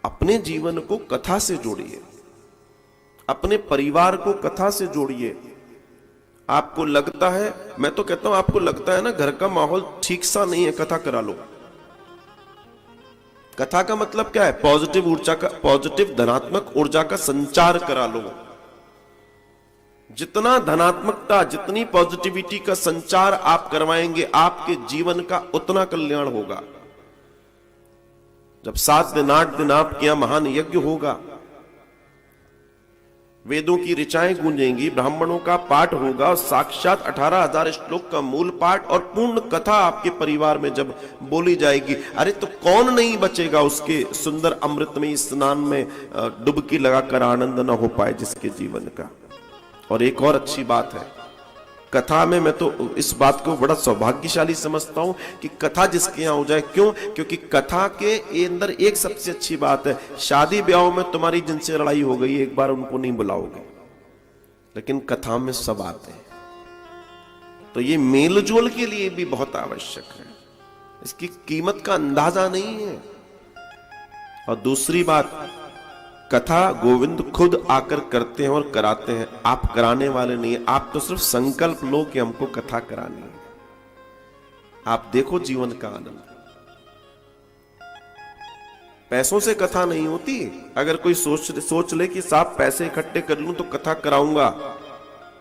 अपने जीवन को कथा से जोड़िए, अपने परिवार को कथा से जोड़िए। आपको लगता है, मैं तो कहता हूं आपको लगता है ना घर का माहौल ठीक सा नहीं है, कथा करा लो। कथा का मतलब क्या है? पॉजिटिव ऊर्जा का, पॉजिटिव धनात्मक ऊर्जा का संचार करा लो। जितना धनात्मकता, जितनी पॉजिटिविटी का संचार आप करवाएंगे, आपके जीवन का उतना कल्याण होगा। जब 7 दिन 8 दिन आपके यहां महान यज्ञ होगा, वेदों की ऋचाएं गूंजेंगी, ब्राह्मणों का पाठ होगा, साक्षात 18,000 श्लोक का मूल पाठ और पूर्ण कथा आपके परिवार में जब बोली जाएगी, अरे तो कौन नहीं बचेगा उसके सुंदर अमृतमय स्नान में डुबकी लगाकर आनंद न हो पाए जिसके जीवन का। और एक और अच्छी बात है, कथा में मैं तो इस बात को बड़ा सौभाग्यशाली समझता हूं कि कथा जिसके यहां हो जाए। क्यों? क्योंकि कथा के अंदर एक सबसे अच्छी बात है, शादी ब्याह में तुम्हारी जिनसे लड़ाई हो गई, एक बार उनको नहीं बुलाओगे, लेकिन कथा में सब आते हैं। तो ये मेलजोल के लिए भी बहुत आवश्यक है, इसकी कीमत का अंदाजा नहीं है। और दूसरी बात, कथा गोविंद खुद आकर करते हैं और कराते हैं, आप कराने वाले नहीं है। आप तो सिर्फ संकल्प लो कि हमको कथा करानी है, आप देखो जीवन का आनंद। पैसों से कथा नहीं होती। अगर कोई सोच ले कि साहब पैसे इकट्ठे कर लूं तो कथा कराऊंगा,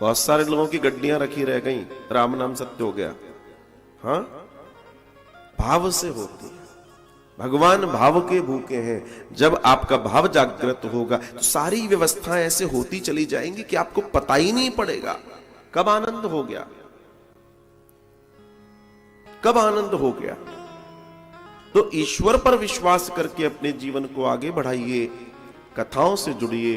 बहुत सारे लोगों की गड्डियां रखी रह गई, राम नाम सत्य हो गया। हाँ, भाव से होती है। भगवान भाव के भूखे हैं। जब आपका भाव जागृत होगा तो सारी व्यवस्थाएं ऐसे होती चली जाएंगी कि आपको पता ही नहीं पड़ेगा कब आनंद हो गया, कब आनंद हो गया। तो ईश्वर पर विश्वास करके अपने जीवन को आगे बढ़ाइए, कथाओं से जुड़िए,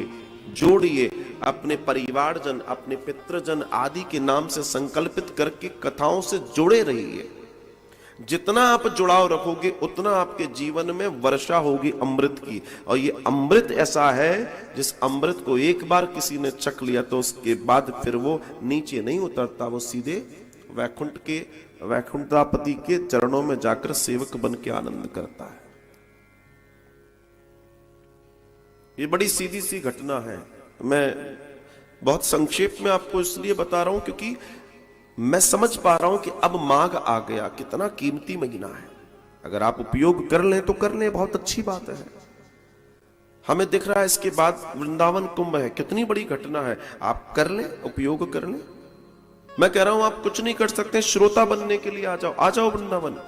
जोड़िए। अपने परिवारजन, अपने पितृजन आदि के नाम से संकल्पित करके कथाओं से जुड़े रहिए। जितना आप जुड़ाव रखोगे उतना आपके जीवन में वर्षा होगी अमृत की। और ये अमृत ऐसा है, जिस अमृत को एक बार किसी ने चख लिया तो उसके बाद फिर वो नीचे नहीं उतरता, वो सीधे वैकुंठापति के चरणों में जाकर सेवक बन के आनंद करता है। ये बड़ी सीधी सी घटना है। मैं बहुत संक्षेप में आपको इसलिए बता रहा हूं क्योंकि मैं समझ पा रहा हूं कि अब माघ आ गया, कितना कीमती महीना है। अगर आप उपयोग कर लें तो कर लें, बहुत अच्छी बात है। हमें दिख रहा है इसके बाद वृंदावन कुंभ है, कितनी बड़ी घटना है। आप कर लें, उपयोग कर लें। मैं कह रहा हूं आप कुछ नहीं कर सकते, श्रोता बनने के लिए आ जाओ, आ जाओ वृंदावन।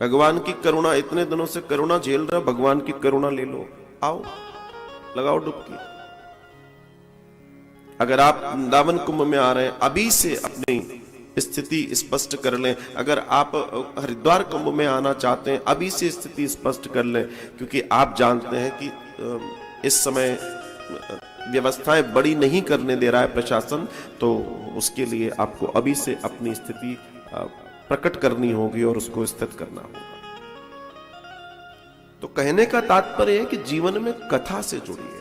भगवान की करुणा, इतने दिनों से करुणा झेल रहा, भगवान की करुणा ले लो, आओ, लगाओ डुबकी। अगर आप वृंदावन कुंभ में आ रहे हैं, अभी से अपनी स्थिति स्पष्ट कर लें। अगर आप हरिद्वार कुंभ में आना चाहते हैं, अभी से स्थिति स्पष्ट कर लें, क्योंकि आप जानते हैं कि इस समय व्यवस्थाएं बड़ी नहीं करने दे रहा है प्रशासन, तो उसके लिए आपको अभी से अपनी स्थिति प्रकट करनी होगी और उसको स्थित करना होगा। तो कहने का तात्पर्य है कि जीवन में कथा से जुड़िए।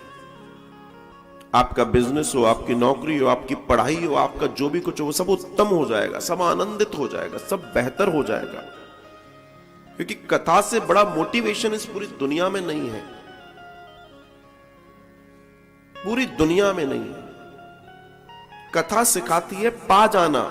आपका बिजनेस हो, आपकी नौकरी हो, आपकी पढ़ाई हो, आपका जो भी कुछ हो, वो सब उत्तम हो जाएगा, सब आनंदित हो जाएगा, सब बेहतर हो जाएगा। क्योंकि कथा से बड़ा मोटिवेशन इस पूरी दुनिया में नहीं है, पूरी दुनिया में नहीं है। कथा सिखाती है पा जाना,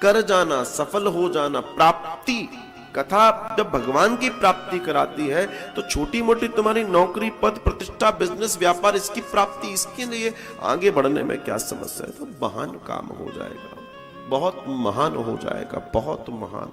कर जाना, सफल हो जाना, प्राप्ति। कथा जब भगवान की प्राप्ति कराती है तो छोटी मोटी तुम्हारी नौकरी, पद, प्रतिष्ठा, बिजनेस, व्यापार, इसकी प्राप्ति, इसके लिए आगे बढ़ने में क्या समस्या है? तो महान काम हो जाएगा, बहुत महान हो जाएगा, बहुत महान।